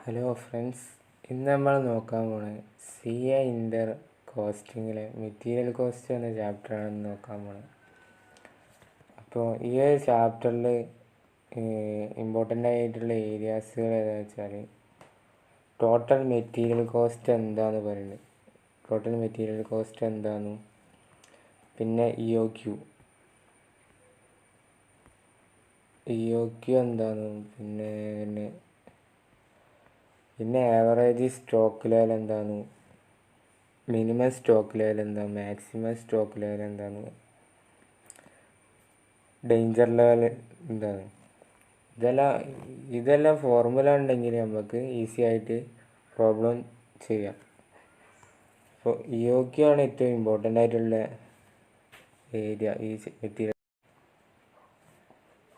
Hello friends, ഇന്ന് നമ്മൾ നോക്കാൻ പോണത് സി എ ഇൻ്റർ കോസ്റ്റിങ്ങിലെ മെറ്റീരിയൽ കോസ്റ്റ് എന്ന ചാപ്റ്ററാണ് നോക്കാൻ പോണത്. അപ്പോൾ ഈ ഒരു ചാപ്റ്ററിൽ ഇമ്പോർട്ടൻ്റ് ആയിട്ടുള്ള ഏരിയാസുകൾ ഏതാണെന്ന് വെച്ചാൽ ടോട്ടൽ മെറ്റീരിയൽ കോസ്റ്റ് എന്താണെന്ന് പറയുന്നത്, ടോട്ടൽ മെറ്റീരിയൽ കോസ്റ്റ് എന്താണെന്നും, പിന്നെ ഇ ഒ ക്യു എന്താണെന്നും, പിന്നെ ആവറേജ് സ്റ്റോക്ക് ലെവൽ എന്താണ്, മിനിമം സ്റ്റോക്ക് ലെവൽ എന്താണ്, മാക്സിമം സ്റ്റോക്ക് ലെവൽ എന്താണ്, ഡേഞ്ചർ ലെവൽ എന്താണ്. ഇതെല്ലാം ഫോർമുല ഉണ്ടെങ്കിൽ നമുക്ക് ഈസി ആയിട്ട് പ്രോബ്ലം ചെയ്യാം. അപ്പോൾ ഇ ഒ ക്യു ആണ് ഏറ്റവും ഇമ്പോർട്ടൻ്റ് ആയിട്ടുള്ള ഏരിയ ഈ മെറ്റീരിയൽ.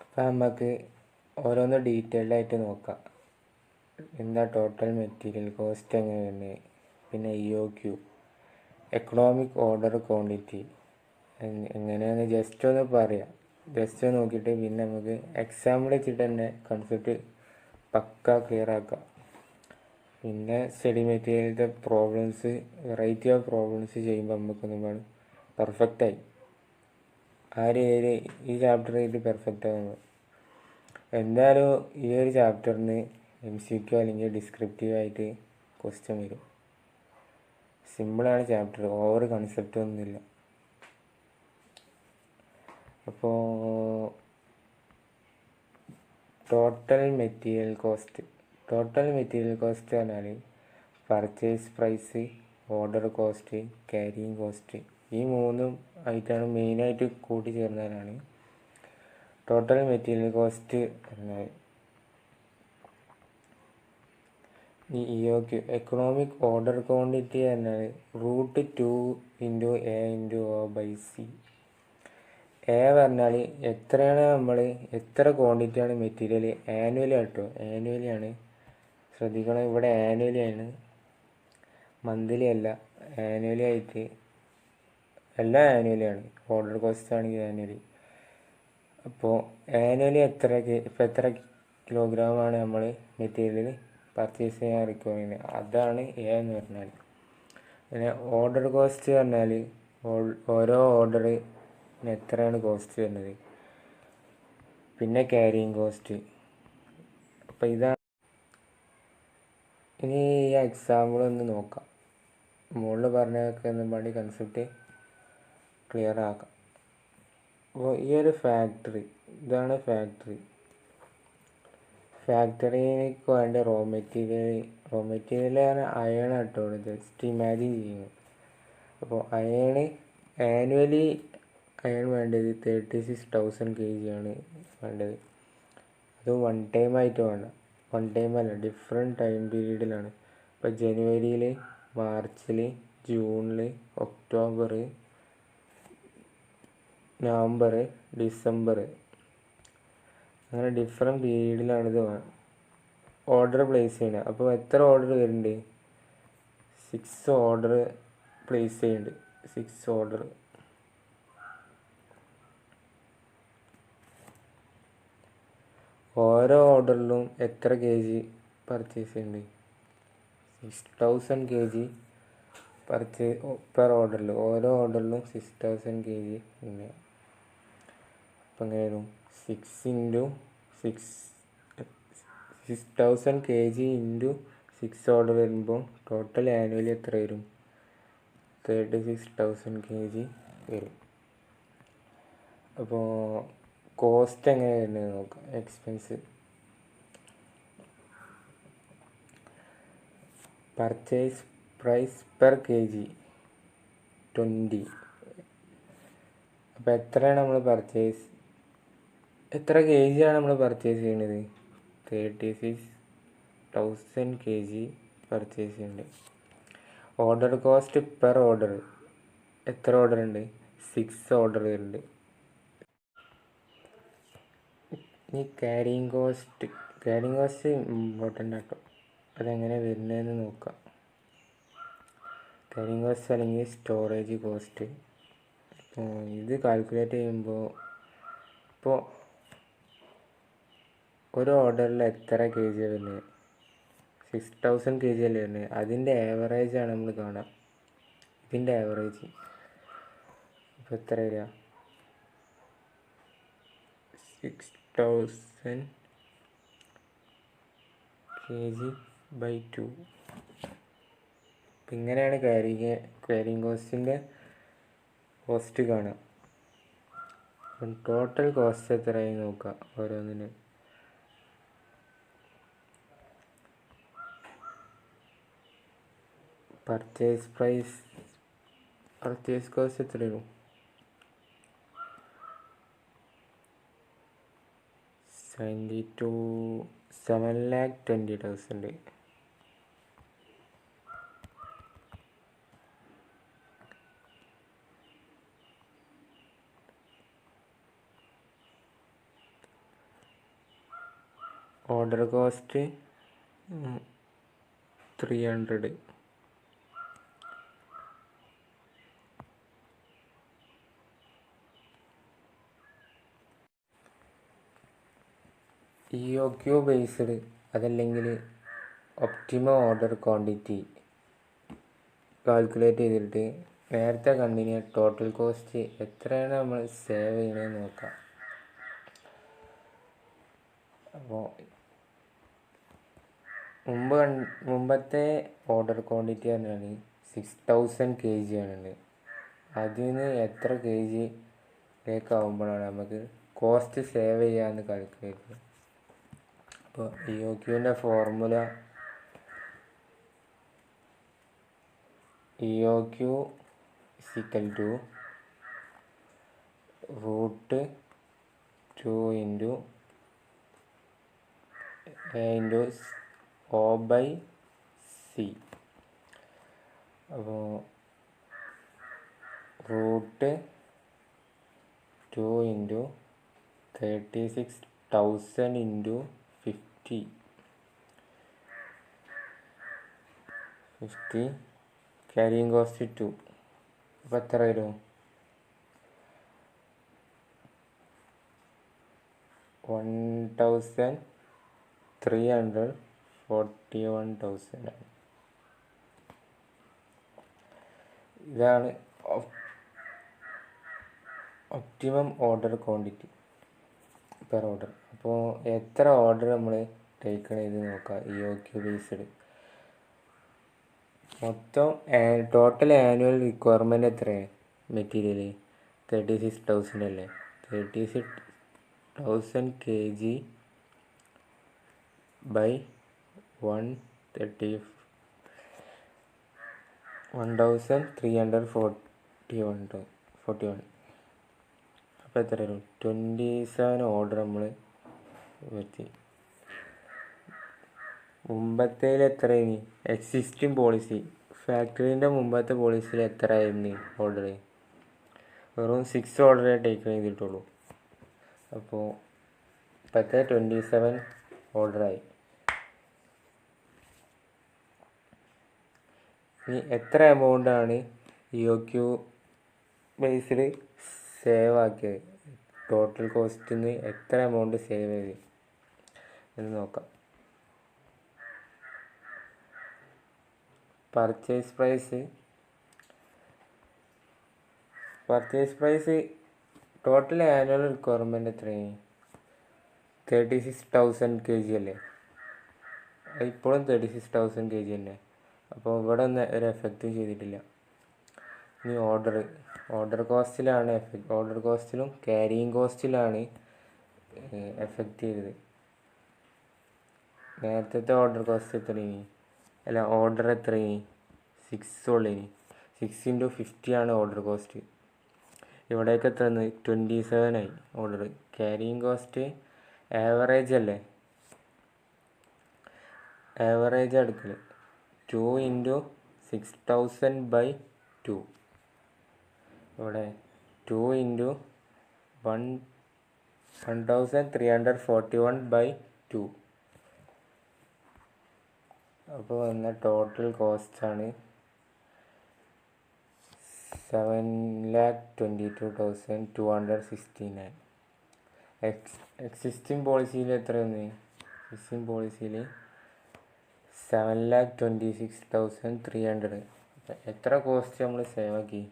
അപ്പോൾ നമുക്ക് ഓരോന്ന് ഡീറ്റെയിൽഡ് ആയിട്ട് നോക്കാം. എന്താ ടോട്ടൽ മെറ്റീരിയൽ കോസ്റ്റ് എങ്ങനെയാണ്, പിന്നെ E O Q, economic order quantity എങ്ങനെയാണ് ജസ്റ്റ് ഒന്ന് പറയാം. ജസ്റ്റ് നോക്കിയിട്ട് പിന്നെ നമുക്ക് എക്സാമ്പിൾ വെച്ചിട്ട് തന്നെ കൺസെപ്റ്റ് പക്ക ക്ലിയർ ആക്കാം. പിന്നെ സ്റ്റഡി മെറ്റീരിയലിൻ്റെ പ്രോബ്ലംസ്, വെറൈറ്റി ഓഫ് പ്രോബ്ലംസ് ചെയ്യുമ്പോൾ നമുക്ക് നമ്മൾ പെർഫെക്റ്റായി ആ ഒരു ഏരിയ ഈ ചാപ്റ്ററിൽ പെർഫെക്റ്റ് ആകുമ്പോൾ. എന്തായാലും ഈ ഒരു ചാപ്റ്ററിന് MCQ അല്ലെങ്കിൽ ഡിസ്ക്രിപ്റ്റീവ് ആയിട്ട് ക്വസ്റ്റ്യൻ വരും. സിമ്പിളാണ് ചാപ്റ്റർ, ഓവർ കൺസെപ്റ്റ് ഒന്നുമില്ല. അപ്പോൾ ടോട്ടൽ മെറ്റീരിയൽ കോസ്റ്റ് പറഞ്ഞാൽ purchase price, order cost, carrying cost, ഈ മൂന്നും ആയിട്ടാണ് മെയിനായിട്ട് കൂട്ടി ചേർന്നാലാണ് ടോട്ടൽ മെറ്റീരിയൽ കോസ്റ്റ് എന്നാൽ. ഈ E O Q economic order quantity എന്നാൽ √2 × A/O/C. എ പറഞ്ഞാൽ എത്രയാണ് എത്ര ക്വാണ്ടിറ്റിയാണ് മെറ്റീരിയൽ ആനുവലി ആട്ടോ, ആനുവലി ആണ്. ശ്രദ്ധിക്കണം, ഇവിടെ ആനുവലി ആണ്, മന്ത്ലി അല്ല. ആനുവലി ആയിട്ട് എല്ലാം ആനുവലി ആണ്. ഓർഡർ കോസ്റ്റ് ആണെങ്കിൽ ആനുവലി. അപ്പോൾ ആനുവലി എത്ര കിലോഗ്രാമാണ് നമ്മൾ മെറ്റീരിയൽ പർച്ചേസ് ചെയ്യാൻ റിക്വയർ, അതാണ് എ എന്ന് പറഞ്ഞാൽ. പിന്നെ ഓർഡർ കോസ്റ്റ് പറഞ്ഞാൽ ഓരോ ഓർഡർ എത്രയാണ് കോസ്റ്റ് വരുന്നത്. പിന്നെ ക്യാരിയിങ് കോസ്റ്റ്. അപ്പോൾ ഇതാണ്. ഇനി ഈ എക്സാമ്പിൾ ഒന്ന് നോക്കാം. മുകളിൽ പറഞ്ഞതൊക്കെ ഒന്നും വേണ്ടി കൺസെപ്റ്റ് ക്ലിയർ ആക്കാം. അപ്പോൾ ഈ ഒരു ഇതാണ് ഫാക്ടറിക്ക് വേണ്ട റോ മെറ്റീരിയൽ അയൺ ആട്ടോ, ജസ്റ്റ് ഇമാജിൻ ചെയ്യുന്നു. അപ്പോൾ ആനുവലി അയൺ വേണ്ടത് 36,000 kg ആണ് വേണ്ടത്. അത് വൺ ടൈം ആയിട്ട് വേണ്ട, വൺ ടൈം അല്ല, ഡിഫറെൻറ്റ് ടൈം പീരീഡിലാണ്. ഇപ്പോൾ ജനുവരിയിൽ, മാർച്ചിൽ, ജൂണിൽ, ഒക്ടോബർ, നവംബർ, ഡിസംബർ, അങ്ങനെ ഡിഫറെൻറ്റ് പീരീഡിലാണിത് ഓർഡർ പ്ലേസ് ചെയ്യുന്നത്. അപ്പോൾ എത്ര ഓർഡർ വരുന്നുണ്ട്? 6 ഓർഡർ പ്ലേസ് ചെയ്യുന്നുണ്ട്. 6 ഓർഡർ. ഓരോ ഓർഡറിലും എത്ര kg പർച്ചേസ് ചെയ്യുന്നുണ്ട്? 6,000 kg പെർ ഓർഡറിൽ. ഓരോ ഓർഡറിലും 6,000 kg ഉണ്ട്. അപ്പം എങ്ങനെയായിരുന്നു? 6,000 kg × 6 ഓർഡർ വരുമ്പോൾ ടോട്ടൽ ആനുവലി എത്ര വരും? 36,000 kg വരും. അപ്പോൾ കോസ്റ്റ് എങ്ങനെ വരുന്നത് നോക്കാം. Expense purchase price per kg 20. അപ്പോൾ എത്രയാണ് നമ്മൾ എത്ര kg ആണ് നമ്മൾ പർച്ചേസ് ചെയ്യുന്നത്? 36,000 kg പർച്ചേസ് ചെയ്യുന്നുണ്ട്. ഓർഡർ കോസ്റ്റ് പെർ ഓർഡർ, എത്ര ഓർഡർ ഉണ്ട്? 6 ഓർഡർ വരുന്നുണ്ട്. ഈ ക്യാരിയിങ് കോസ്റ്റ് ഇമ്പോർട്ടൻ്റ് ആട്ടോ. അതെങ്ങനെ വരുന്നതെന്ന് നോക്കാം. ക്യാരിയിങ് കോസ്റ്റ് അല്ലെങ്കിൽ സ്റ്റോറേജ് കോസ്റ്റ്. ഇത് കാൽക്കുലേറ്റ് ചെയ്യുമ്പോൾ ഇപ്പോൾ ഒരു ഓർഡറിൽ എത്ര kg വരുന്നത്? 6000 kg അല്ലേ വരുന്നത്, അതിൻ്റെ ആവറേജാണ് നമ്മൾ കാണുക. ഇതിൻ്റെ ആവറേജ് അപ്പോൾ എത്ര വരിക? 6000 kg/2. അപ്പം ഇങ്ങനെയാണ് ക്യാരിങ് കോസ്റ്റ് കാണുക. അപ്പം ടോട്ടൽ കോസ്റ്റ് എത്രയായി നോക്കാം ഓരോന്നിന്. പർച്ചേസ് കോസ്റ്റ് എത്രയായിരുന്നു? 7,20,000. Order cost 300. EOQ ബേസ്ഡ് അതല്ലെങ്കിൽ ഒപ്റ്റിമം ഓർഡർ ക്വാണ്ടിറ്റി കാൽക്കുലേറ്റ് ചെയ്തിട്ട് നേരത്തെ കണ്ടിന്യൂ ടോട്ടൽ കോസ്റ്റ് എത്രയാണ് നമ്മൾ സേവ് ചെയ്യണമെന്ന് നോക്കാം. അപ്പോൾ മുമ്പത്തെ ഓർഡർ ക്വാണ്ടിറ്റി പറഞ്ഞാൽ 6000 kg ആണുള്ളത്. അതിൽ നിന്ന് എത്ര kg ആകുമ്പോഴാണ് നമുക്ക് കോസ്റ്റ് സേവ് ചെയ്യാമെന്ന് കാൽക്കുലേറ്റ് ചെയ്യുക. അപ്പോൾ EOQൻ്റെ ഫോർമുല EOQ = √2 × A × O/C. അപ്പോൾ √2 × 36,000 × 50 ക്യാരിങ് കോസ്റ്റ് 2. അപ്പോൾ എത്ര വരും? 1,341,000. ഇതാണ് optimum order quantity per order. അപ്പോൾ എത്ര ഓർഡർ നമ്മൾ ടേക്ക് ചെയ്ത് നോക്കാം. EOQ ബേസ്ഡ് മൊത്തം ടോട്ടൽ ആനുവൽ റിക്വയർമെൻറ്റ് എത്രയാണ്? മെറ്റീരിയൽ 36,000 അല്ലേ. 36,000 kg/131. അപ്പോൾ എത്ര വരും? 27 ഓർഡർ നമ്മൾ വെച്ച്. മുമ്പത്തേൽ എത്ര ഇനി എക്സിസ്റ്റിംഗ് പോളിസി ഫാക്ടറീൻ്റെ മുമ്പത്തെ പോളിസിയിൽ എത്ര ആയിരുന്നു ഓർഡർ? വെറും 6 ഓർഡറേ ടേക്ക് ചെയ്തിട്ടുള്ളൂ. അപ്പോൾ ഇപ്പോഴത്തെ 27 ഓർഡറായി. ഇനി എത്ര എമൗണ്ടാണ് EOQ ബേസിൽ സേവ് ആക്കിയത്? ടോട്ടൽ കോസ്റ്റിൽ നിന്ന് എത്ര എമൗണ്ട് സേവ് ചെയ്ത് എന്ന് നോക്കാം. Purchase price total annual requirement എത്രയാണ്? 36,000 kg അല്ലേ. ഇപ്പോഴും 36,000 kg തന്നെ. അപ്പോൾ ഇവിടെ ഒന്നും ഒരു എഫക്റ്റും ചെയ്തിട്ടില്ല. ഇനി ഓർഡർ കോസ്റ്റിലാണ് ഓർഡർ കോസ്റ്റിലും ക്യാരിയിങ് കോസ്റ്റിലാണ് എഫക്റ്റ് ചെയ്തത്. നേരത്തെ ഓർഡർ കോസ്റ്റ് എത്രയാണ്? അല്ല, ഓർഡർ എത്രയാണ്? 6 ഉള്ളതിന് 6 × 50 ആണ് ഓർഡർ കോസ്റ്റ്. ഇവിടേക്ക് എത്ര 27 ആയി ഓർഡർ. ക്യാരിയിങ് കോസ്റ്റ് ആവറേജ് അല്ലേ, ആവറേജ് എടുക്കൽ 2 × 6,000/2. ഇവിടെ 2 × 1,341/2. അപ്പോൾ വന്ന ടോട്ടൽ കോസ്റ്റാണ് 7,22,269. എക്സിസ്റ്റിംഗ് പോളിസിയിൽ എത്ര വന്ന്? എക്സിസ്റ്റിംഗ് പോളിസിയിൽ 7,26,300. എത്ര കോസ്റ്റ് നമ്മൾ സേവ് ആക്കി?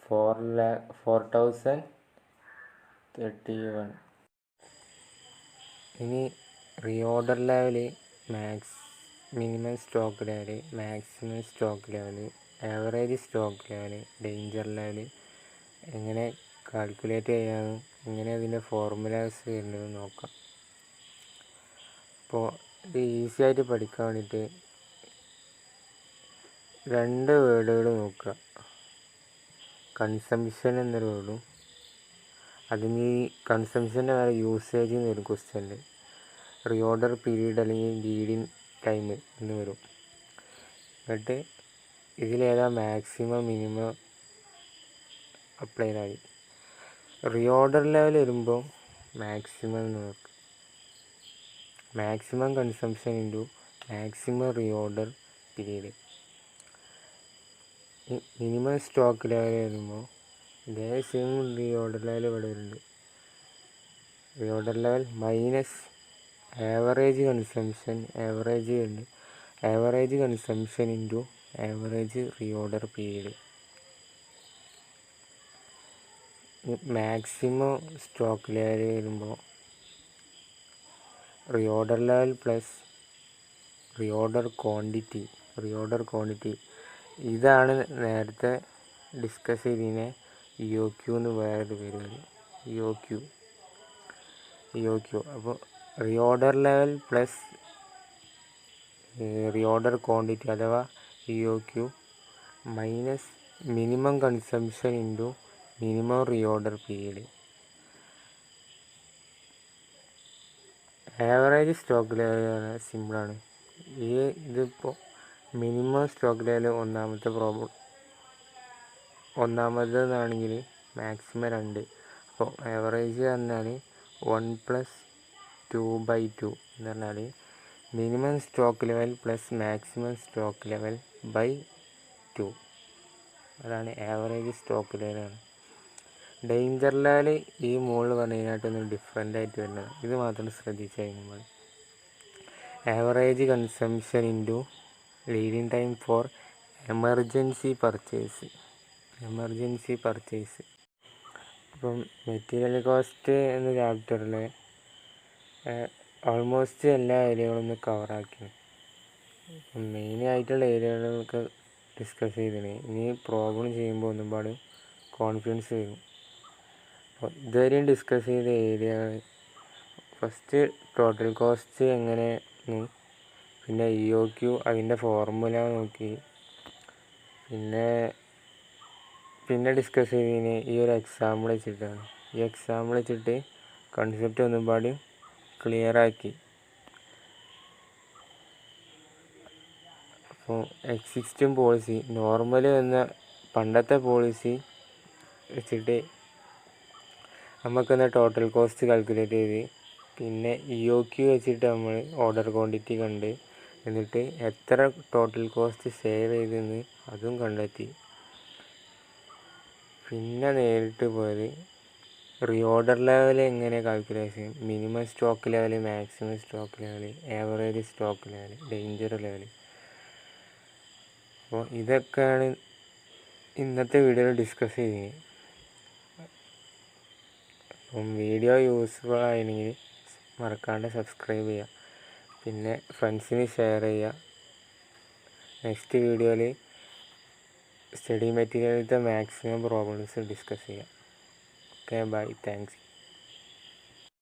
4,31. ഇനി reorder level, minimum stock level, maximum stock level, average stock level, danger level എങ്ങനെ കാൽക്കുലേറ്റ് ചെയ്യാമെന്നും എങ്ങനെ അതിൻ്റെ ഫോർമുലാസ് വരുന്നതെന്ന് നോക്കാം. അപ്പോൾ ഇത് ഈസി ആയിട്ട് പഠിക്കാൻ വേണ്ടിയിട്ട് 2 വേർഡുകൾ നോക്കുക. കൺസംഷൻ എന്നൊരു വേർഡും അതിന് ഈ കൺസംഷൻ്റെ വേറെ യൂസേജ് എന്ന് വരും ക്വസ്റ്റ്യനിൽ. റീഓർഡർ പീരീഡ് അല്ലെങ്കിൽ ലീഡിങ് ടൈം എന്ന് വരും. എന്നിട്ട് ഇതിലേതാ മാക്സിമം മിനിമം അപ്ലൈ ചെയ്താൽ മതി. റീഓർഡർ ലെവൽ വരുമ്പോൾ മാക്സിമം എന്ന് നോക്കുക. Maximum consumption into maximum reorder period. Minimum stock level വരുമ്പോൾ ഇതേ സെയിം റീഓർഡർ ലെവൽ ഇവിടെ വരുന്നുണ്ട്. Reorder level minus average consumption, average consumption into average reorder period. Maximum stock level വരുമ്പോൾ reorder level plus reorder quantity. ഇതാണ് നേരത്തെ discuss ചെയ്തതിനെ EOQ എന്ന് വേറൊരു പേര് വരും. EOQ. അപ്പോൾ reorder level plus reorder quantity അഥവാ EOQ minus minimum consumption into minimum reorder period. Average stock level സിമ്പിളാണ്. ഇതിപ്പോൾ മിനിമം സ്റ്റോക്ക് ലെവൽ ഒന്നാമതെന്നാണെങ്കിൽ മാക്സിമം 2. അപ്പോൾ ആവറേജ് പറഞ്ഞാൽ 1 + 2/2 എന്ന് പറഞ്ഞാൽ minimum stock level plus maximum stock level by 2. അതാണ് ആവറേജ് സ്റ്റോക്ക് ലെവലാണ്. ഡേഞ്ചർ ലെവൽ ഈ മുകളിൽ പറഞ്ഞതിനായിട്ടൊന്ന് ഡിഫറെൻ്റ് ആയിട്ട് വരുന്നത്. ഇത് മാത്രം ശ്രദ്ധിച്ചു കഴിഞ്ഞാൽ average consumption into leading time for emergency purchase. അപ്പം മെറ്റീരിയൽ കോസ്റ്റ് എന്ന ചാപ്റ്ററിൽ ഓൾമോസ്റ്റ് എല്ലാ ഏരിയകളും കവറാക്കി. മെയിനായിട്ടുള്ള ഏരിയകളൊക്കെ ഡിസ്കസ് ചെയ്തിന്. ഇനി പ്രോബ്ലം ചെയ്യുമ്പോൾ ഒന്നുപാട് കോൺഫിഡൻസ് വരും. അപ്പോൾ ഇതുവരെയും ഡിസ്കസ് ചെയ്ത ഏരിയകൾ ഫസ്റ്റ് ടോട്ടൽ കോസ്റ്റ് എങ്ങനെ, പിന്നെ EOQ അതിൻ്റെ ഫോർമുല നോക്കി, പിന്നെ ഡിസ്കസ് ചെയ്തതിന് ഈ ഒരു എക്സാമ്പിൾ വെച്ചിട്ടാണ്. ഈ എക്സാമ്പിൾ വെച്ചിട്ട് കൺസെപ്റ്റ് ഒന്നുപാട് ക്ലിയറാക്കി. അപ്പോൾ എക്സിസ്റ്റിംഗ് പോളിസി നോർമൽ എന്ന പണ്ടത്തെ പോളിസി വെച്ചിട്ട് നമുക്കെന്ന ടോട്ടൽ കോസ്റ്റ് കാൽക്കുലേറ്റ് ചെയ്ത്, പിന്നെ EOQ വെച്ചിട്ട് നമ്മൾ ഓർഡർ ക്വാണ്ടിറ്റി കണ്ട്, എന്നിട്ട് എത്ര ടോട്ടൽ കോസ്റ്റ് സേവ് ചെയ്തെന്ന് അതും കണ്ടെത്തി. പിന്നെ നേരിട്ട് പോയത് റീഓർഡർ ലെവൽ എങ്ങനെ calculation, minimum stock level, maximum stock level, average stock level, danger level. അപ്പോൾ ഇതൊക്കെയാണ് ഇന്നത്തെ വീഡിയോയിൽ ഡിസ്കസ് ചെയ്യുന്നത്. അപ്പം വീഡിയോ യൂസ്ഫുൾ ആയിരുന്നെങ്കിൽ മറക്കാണ്ട് സബ്സ്ക്രൈബ് ചെയ്യുക, പിന്നെ ഫ്രണ്ട്സിന് ഷെയർ ചെയ്യുക. നെക്സ്റ്റ് വീഡിയോയിൽ സ്റ്റഡി മെറ്റീരിയലിലത്തെ മാക്സിമം പ്രോബ്ലംസ് ഡിസ്കസ് ചെയ്യാം. Okay, bye, thanks.